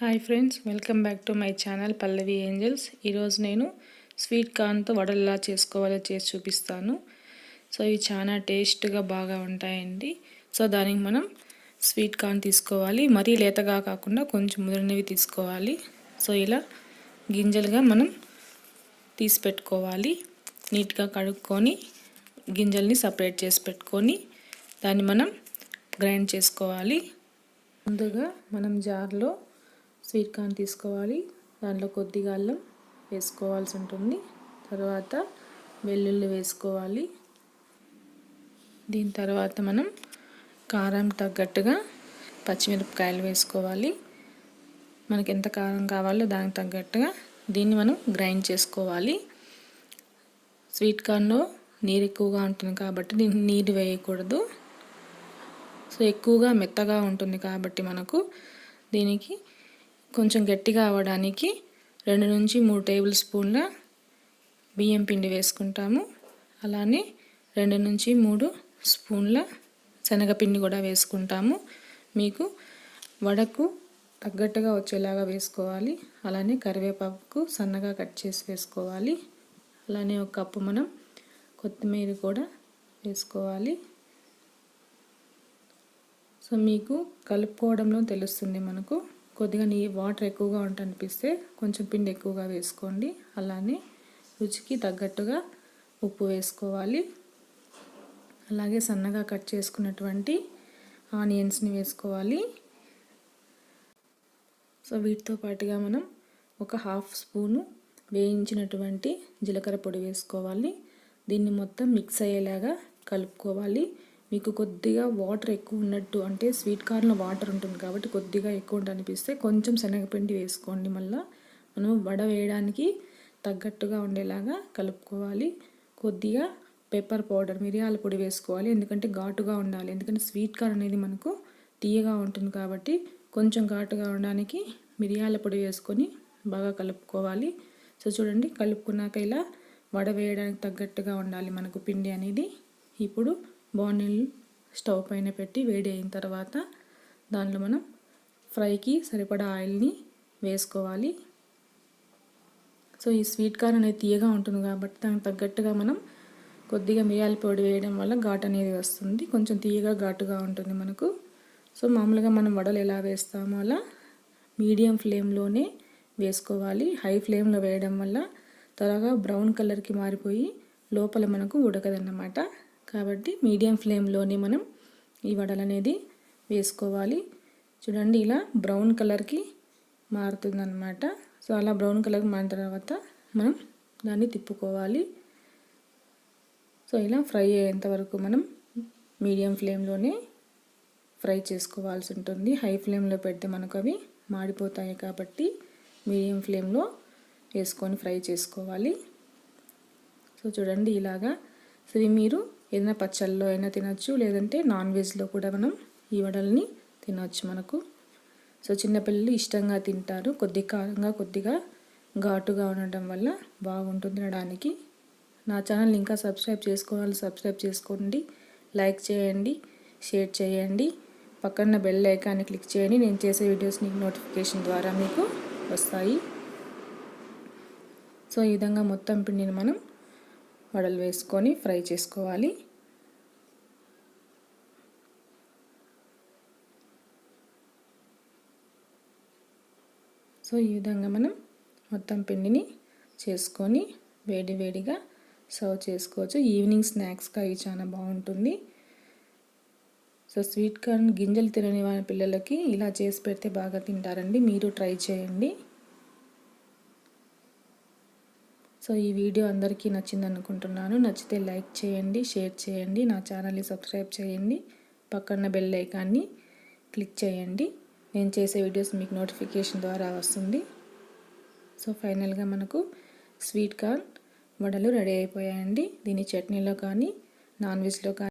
Hi friends, welcome back to my channel Pallavi angels. ఈరోజు నేను sweet కార్న్తో వడల్లా చేసుకోవాలో చేసి చూపిస్తాను. సో ఇవి చాలా టేస్ట్గా బాగా ఉంటాయండి. సో దానికి మనం స్వీట్ కార్న్ తీసుకోవాలి. మరీ లేతగా కాకుండా కొంచెం ముదిరినవి తీసుకోవాలి. సో ఇలా గింజలుగా మనం తీసి పెట్టుకోవాలి. నీట్గా కడుక్కొని గింజల్ని సపరేట్ చేసి పెట్టుకొని దాన్ని మనం గ్రైండ్ చేసుకోవాలి. ముందుగా మనం జార్లో స్వీట్ కార్న్ తీసుకోవాలి. దాంట్లో కొద్దిగా అల్లం వేసుకోవాల్సి ఉంటుంది. తర్వాత వెల్లుల్లి వేసుకోవాలి. దీని తర్వాత మనం కారం తగ్గట్టుగా పచ్చిమిరపకాయలు వేసుకోవాలి. మనకి ఎంత కారం కావాలో దానికి తగ్గట్టుగా దీన్ని మనం గ్రైండ్ చేసుకోవాలి. స్వీట్ కార్న్లో నీరు ఎక్కువగా ఉంటుంది కాబట్టి దీన్ని నీరు వేయకూడదు. సో ఎక్కువగా మెత్తగా ఉంటుంది కాబట్టి మనకు దీనికి కొంచెం గట్టిగా అవ్వడానికి 2 నుంచి 3 టేబుల్ స్పూన్ల బియ్యం పిండి వేసుకుంటాము. అలానే 2 నుంచి 3 స్పూన్ల శనగపిండి కూడా వేసుకుంటాము. మీకు వడకు తగ్గట్టుగా వచ్చేలాగా వేసుకోవాలి. అలానే కరివేపాకు సన్నగా కట్ చేసి వేసుకోవాలి. అలానే 1 కప్పు మనం కొత్తిమీర కూడా వేసుకోవాలి. సో మీకు కలుపుకోవడంలో తెలుస్తుంది. మనకు కొద్దిగా వాటర్ ఎక్కువగా అనిపిస్తే కొంచెం పిండి ఎక్కువగా వేసుకోండి. అలానే రుచికి తగ్గట్టుగా ఉప్పు వేసుకోవాలి. అలాగే సన్నగా కట్ చేసుకున్నటువంటి ఆనియన్స్ని వేసుకోవాలి. సో వీటితో పాటుగా మనం 1/2 స్పూను వేయించినటువంటి జీలకర్ర పొడి వేసుకోవాలి. దీన్ని మొత్తం మిక్స్ అయ్యేలాగా కలుపుకోవాలి. మీకు కొద్దిగా వాటర్ ఎక్కువ ఉన్నట్టు అంటే స్వీట్ కార్న్లో వాటర్ ఉంటుంది కాబట్టి కొద్దిగా ఎక్కువ అనిపిస్తే కొంచెం శనగపిండి వేసుకోండి. మళ్ళీ మనం వడ వేయడానికి తగ్గట్టుగా ఉండేలాగా కలుపుకోవాలి. కొద్దిగా పెప్పర్ పౌడర్ మిరియాల పొడి వేసుకోవాలి. ఎందుకంటే ఘాటుగా ఉండాలి. ఎందుకంటే స్వీట్ కార్న్ అనేది మనకు తీయగా ఉంటుంది కాబట్టి కొంచెం ఘాటుగా ఉండడానికి మిరియాల పొడి వేసుకొని బాగా కలుపుకోవాలి. సో చూడండి, కలుపుకున్నాక ఇలా వడ వేయడానికి తగ్గట్టుగా ఉండాలి మనకు పిండి అనేది. ఇప్పుడు బాణీలు స్టవ్ పైన పెట్టి వేడి అయిన తర్వాత దాంట్లో మనం ఫ్రైకి సరిపడా ఆయిల్ని వేసుకోవాలి. సో ఈ స్వీట్ కార్న్ అనేది తీయగా ఉంటుంది కాబట్టి దానికి తగ్గట్టుగా మనం కొద్దిగా మిరియాల పొడి వేయడం వల్ల ఘాటు అనేది వస్తుంది. కొంచెం తీయగా ఘాటుగా ఉంటుంది మనకు. సో మామూలుగా మనం వడలు ఎలా వేస్తామో అలా మీడియం ఫ్లేమ్లోనే వేసుకోవాలి. హై ఫ్లేమ్లో వేయడం వల్ల త్వరగా బ్రౌన్ కలర్కి మారిపోయి లోపల మనకు ఉడకదన్నమాట. కాబట్టి మీడియం ఫ్లేమ్లోనే మనం ఈ వడలు అనేది వేసుకోవాలి. చూడండి, ఇలా బ్రౌన్ కలర్కి మారుతుందన్నమాట. సో అలా బ్రౌన్ కలర్కి మారిన తర్వాత మనం దాన్ని తిప్పుకోవాలి. సో ఇలా ఫ్రై అయ్యేంత వరకు మనం మీడియం ఫ్లేమ్లోనే ఫ్రై చేసుకోవాల్సి ఉంటుంది. హై ఫ్లేమ్లో పెడితే మనకు అవి మాడిపోతాయి కాబట్టి మీడియం ఫ్లేమ్లో వేసుకొని ఫ్రై చేసుకోవాలి. సో చూడండి ఇలాగా. సో ఇవి మీరు ఏదైనా పచ్చళ్ళలో అయినా తినచ్చు, లేదంటే నాన్ వెజ్లో కూడా మనం ఈ వడల్ని తినవచ్చు మనకు. సో చిన్నపిల్లలు ఇష్టంగా తింటారు. కొద్దిగా కారంగా కొద్దిగా ఘాటుగా ఉండటం వల్ల బాగుంటుంది తినడానికి. నా ఛానల్ ఇంకా సబ్స్క్రైబ్ చేసుకోండి. లైక్ చేయండి, షేర్ చేయండి. పక్కన బెల్ ఐకాన్ని క్లిక్ చేయండి. నేను చేసే వీడియోస్ మీకు నోటిఫికేషన్ ద్వారా మీకు వస్తాయి. సో ఈ విధంగా మొత్తం పిండిని మనం వడలు వేసుకొని ఫ్రై చేసుకోవాలి. సో ఈ విధంగా మనం మొత్తం పిండిని చేసుకొని వేడిగా సర్వ్ చేసుకోవచ్చు. ఈవినింగ్ స్నాక్స్గా ఇవి చాలా బాగుంటుంది. సో స్వీట్ కార్న్ గింజలు తినని వాళ్ళ పిల్లలకి ఇలా చేసి పెడితే బాగా తింటారండి. మీరు ట్రై చేయండి. సో ఈ వీడియో అందరికీ నచ్చింది అనుకుంటున్నాను. నచ్చితే లైక్ చేయండి, షేర్ చేయండి, నా ఛానల్ని సబ్స్క్రైబ్ చేయండి, పక్కన బెల్ ఐకాన్ని క్లిక్ చేయండి. నేను చేసే వీడియోస్ మీకు నోటిఫికేషన్ ద్వారా వస్తుంది. సో ఫైనల్గా మనకు స్వీట్ కార్న్ వడలు రెడీ అయిపోయాయండి. దీన్ని చట్నీలో కానీ నాన్ వెజ్లో కానీ